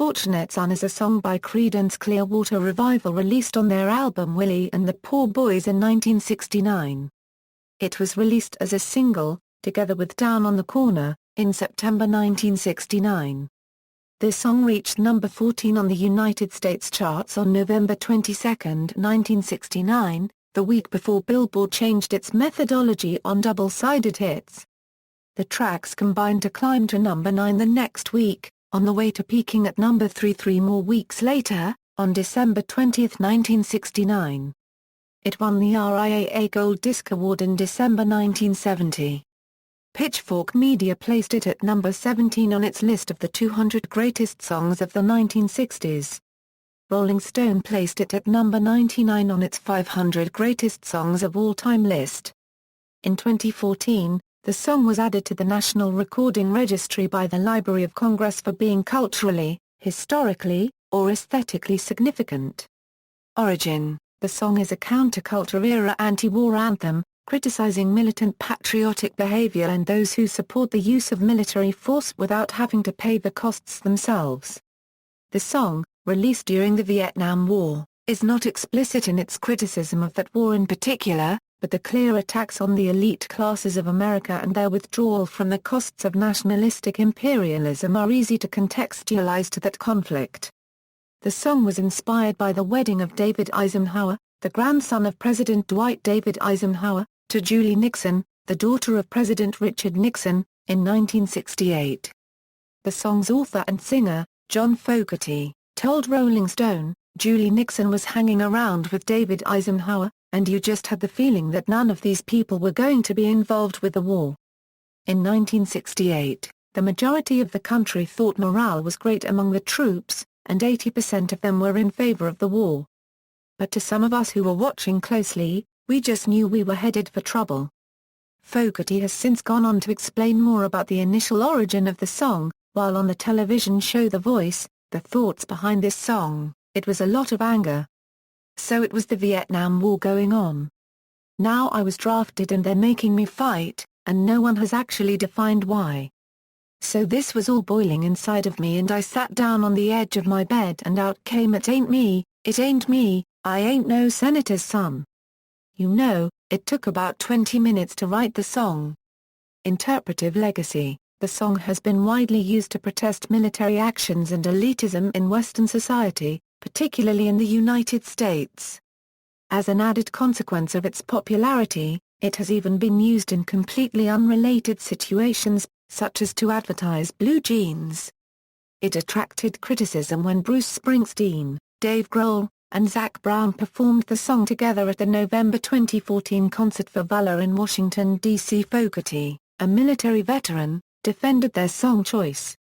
Fortunate Son is a song by Creedence Clearwater Revival released on their album Willy and the Poor Boys in 1969. It was released as a single, together with Down on the Corner, in September 1969. This song reached number 14 on the United States charts on November 22, 1969, the week before Billboard changed its methodology on double-sided hits. The tracks combined to climb to number 9 the next week, on the way to peaking at number 3 3 more weeks later, on December 20, 1969. It won the RIAA Gold Disc Award in December 1970. Pitchfork Media placed it at number 17 on its list of the 200 greatest songs of the 1960s. Rolling Stone placed it at number 99 on its 500 greatest songs of all time list. In 2014, the song was added to the National Recording Registry by the Library of Congress for being culturally, historically, or aesthetically significant. Origin: the song is a counterculture-era anti-war anthem, criticizing militant patriotic behavior and those who support the use of military force without having to pay the costs themselves. The song, released during the Vietnam War, is not explicit in its criticism of that war in particular, but the clear attacks on the elite classes of America and their withdrawal from the costs of nationalistic imperialism are easy to contextualize to that conflict. The song was inspired by the wedding of David Eisenhower, the grandson of President Dwight David Eisenhower, to Julie Nixon, the daughter of President Richard Nixon, in 1968. The song's author and singer, John Fogerty, told Rolling Stone, "Julie Nixon was hanging around with David Eisenhower, and you just had the feeling that none of these people were going to be involved with the war." In 1968, the majority of the country thought morale was great among the troops, and 80% of them were in favor of the war. But to some of us who were watching closely, we just knew we were headed for trouble. Fogerty has since gone on to explain more about the initial origin of the song, while on the television show The Voice, the thoughts behind this song: "It was a lot of anger. So it was the Vietnam War going on. Now I was drafted and they're making me fight, and no one has actually defined why. So this was all boiling inside of me and I sat down on the edge of my bed and out came it ain't me, I ain't no senator's son." You know, it took about 20 minutes to write the song. Interpretive legacy: the song has been widely used to protest military actions and elitism in Western society, particularly in the United States. As an added consequence of its popularity, it has even been used in completely unrelated situations, such as to advertise blue jeans. It attracted criticism when Bruce Springsteen, Dave Grohl, and Zac Brown performed the song together at the November 2014 Concert for Valor in Washington, D.C. Fogerty, a military veteran, defended their song choice.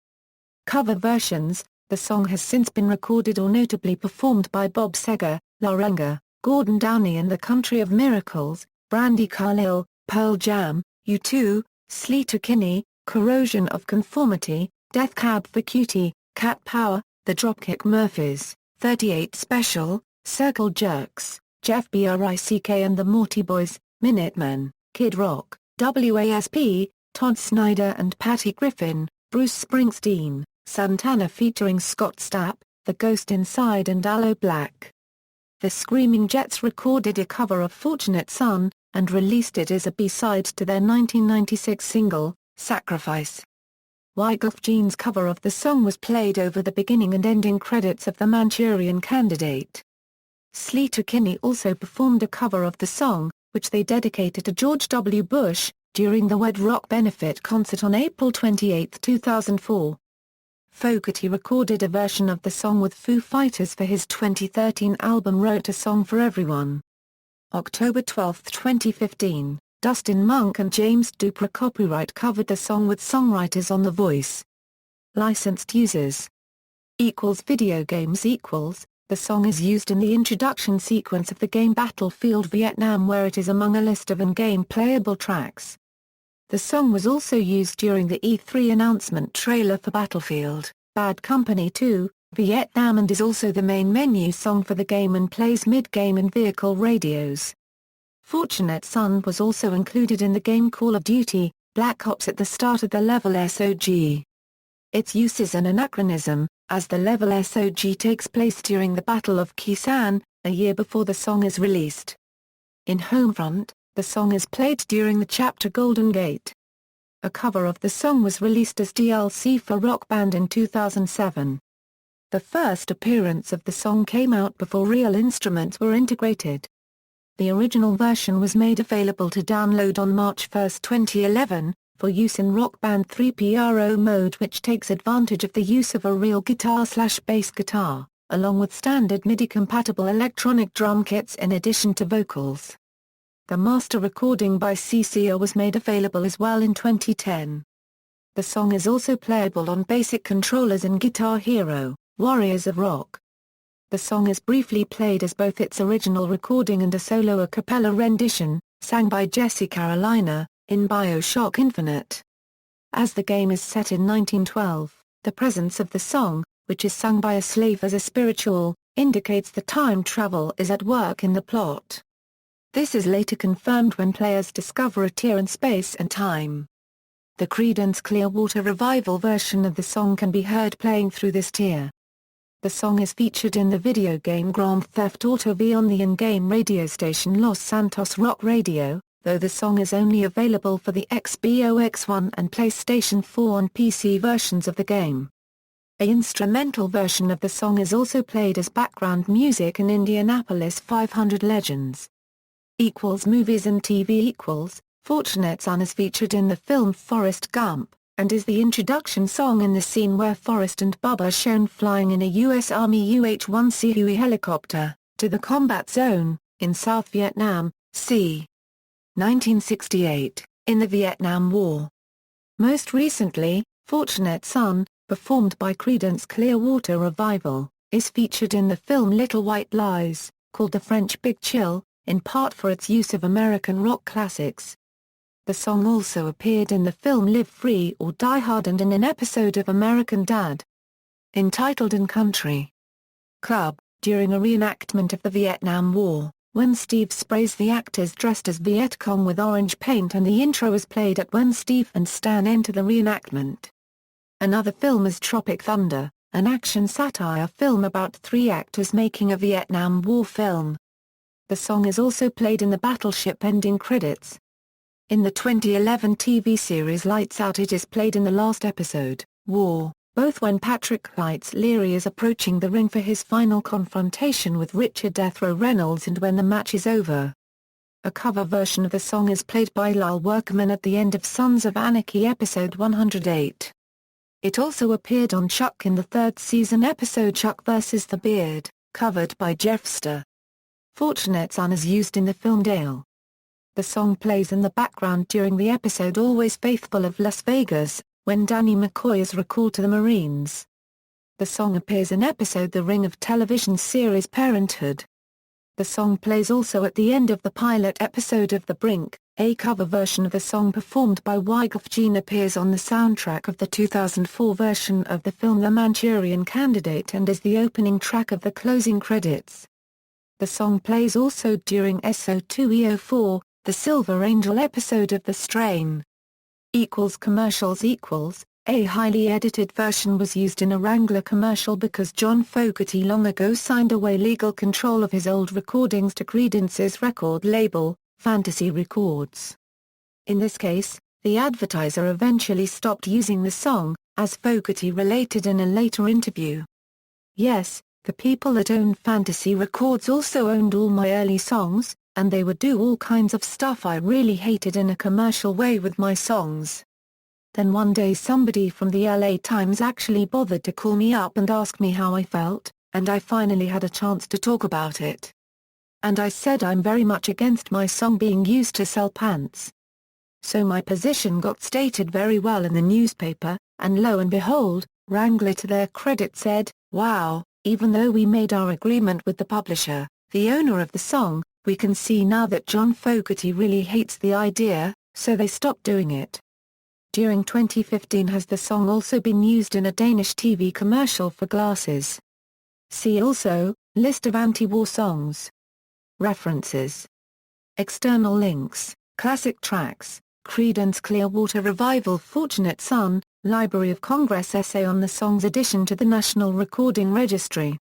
Cover versions: the song has since been recorded or notably performed by Bob Seger, La Renga, Gordon Downey and the Country of Miracles, Brandi Carlile, Pearl Jam, U2, Sleater Kinney, Corrosion of Conformity, Death Cab for Cutie, Cat Power, The Dropkick Murphys, 38 Special, Circle Jerks, Jeff Brick and the Morty Boys, Minutemen, Kid Rock, WASP, Todd Snyder and Patty Griffin, Bruce Springsteen, Santana featuring Scott Stapp, The Ghost Inside and Aloe Black. The Screaming Jets recorded a cover of Fortunate Son, and released it as a B-side to their 1996 single, Sacrifice. Wyclef Jean's cover of the song was played over the beginning and ending credits of The Manchurian Candidate. Sleater Kinney also performed a cover of the song, which they dedicated to George W. Bush, during the Wed Rock benefit concert on April 28, 2004. Fogerty recorded a version of the song with Foo Fighters for his 2013 album Wrote a Song for Everyone. October 12, 2015, Dustin Monk and James Dupre copyright covered the song with songwriters on The Voice. Licensed users. Video games the song is used in the introduction sequence of the game Battlefield Vietnam, where it is among a list of in-game playable tracks. The song was also used during the E3 announcement trailer for Battlefield, Bad Company 2, Vietnam, and is also the main menu song for the game and plays mid-game in vehicle radios. Fortunate Son was also included in the game Call of Duty, Black Ops at the start of the level SOG. Its use is an anachronism, as the level SOG takes place during the Battle of Kisan, a year before the song is released. In Homefront, the song is played during the chapter Golden Gate. A cover of the song was released as DLC for Rock Band in 2007. The first appearance of the song came out before real instruments were integrated. The original version was made available to download on March 1, 2011, for use in Rock Band 3 Pro mode, which takes advantage of the use of a real guitar/bass guitar, along with standard MIDI-compatible electronic drum kits in addition to vocals. The master recording by CCR was made available as well in 2010. The song is also playable on basic controllers in Guitar Hero, Warriors of Rock. The song is briefly played as both its original recording and a solo a cappella rendition, sang by Jesse Carolina, in BioShock Infinite. As the game is set in 1912, the presence of the song, which is sung by a slave as a spiritual, indicates the time travel is at work in the plot. This is later confirmed when players discover a tear in space and time. The Creedence Clearwater Revival version of the song can be heard playing through this tear. The song is featured in the video game Grand Theft Auto V on the in-game radio station Los Santos Rock Radio, though the song is only available for the Xbox One and PlayStation 4 and PC versions of the game. An instrumental version of the song is also played as background music in Indianapolis 500 Legends. Movies and TV. Fortunate Son is featured in the film Forrest Gump, and is the introduction song in the scene where Forrest and Bubba are shown flying in a U.S. Army UH-1C Huey helicopter, to the combat zone, in South Vietnam, c. 1968, in the Vietnam War. Most recently, Fortunate Son, performed by Creedence Clearwater Revival, is featured in the film Little White Lies, called The French Big Chill, in part for its use of American rock classics. The song also appeared in the film Live Free or Die Hard and in an episode of American Dad. Entitled In Country Club, during a reenactment of the Vietnam War, when Steve sprays the actors dressed as Viet Cong with orange paint, and the intro is played at when Steve and Stan enter the reenactment. Another film is Tropic Thunder, an action satire film about three actors making a Vietnam War film. The song is also played in the Battleship ending credits. In the 2011 TV series Lights Out it is played in the last episode, War, both when Patrick Lights Leary is approaching the ring for his final confrontation with Richard Death Row Reynolds and when the match is over. A cover version of the song is played by Lyle Workman at the end of Sons of Anarchy episode 108. It also appeared on Chuck in the third season episode Chuck vs. the Beard, covered by Jeffster. Fortunate Son is used in the film Dale. The song plays in the background during the episode Always Faithful of Las Vegas, when Danny McCoy is recalled to the Marines. The song appears in episode The Ring of television series Parenthood. The song plays also at the end of the pilot episode of The Brink. A cover version of the song performed by Wyclef Jean appears on the soundtrack of the 2004 version of the film The Manchurian Candidate and is the opening track of the closing credits. The song plays also during SO2EO4, the Silver Angel episode of The Strain. Commercials. A highly edited version was used in a Wrangler commercial because John Fogerty long ago signed away legal control of his old recordings to Creedence's record label, Fantasy Records. In this case, the advertiser eventually stopped using the song, as Fogerty related in a later interview. Yes, the people that owned Fantasy Records also owned all my early songs, and they would do all kinds of stuff I really hated in a commercial way with my songs. Then one day somebody from the LA Times actually bothered to call me up and ask me how I felt, and I finally had a chance to talk about it. And I said I'm very much against my song being used to sell pants. So my position got stated very well in the newspaper, and lo and behold, Wrangler to their credit said, "Wow, even though we made our agreement with the publisher, the owner of the song, we can see now that John Fogerty really hates the idea, so they stopped doing it." During 2015 has the song also been used in a Danish TV commercial for glasses. See also, List of anti-war songs. References. External links, classic tracks, Creedence Clearwater Revival Fortunate Son, Library of Congress essay on the song's addition to the National Recording Registry.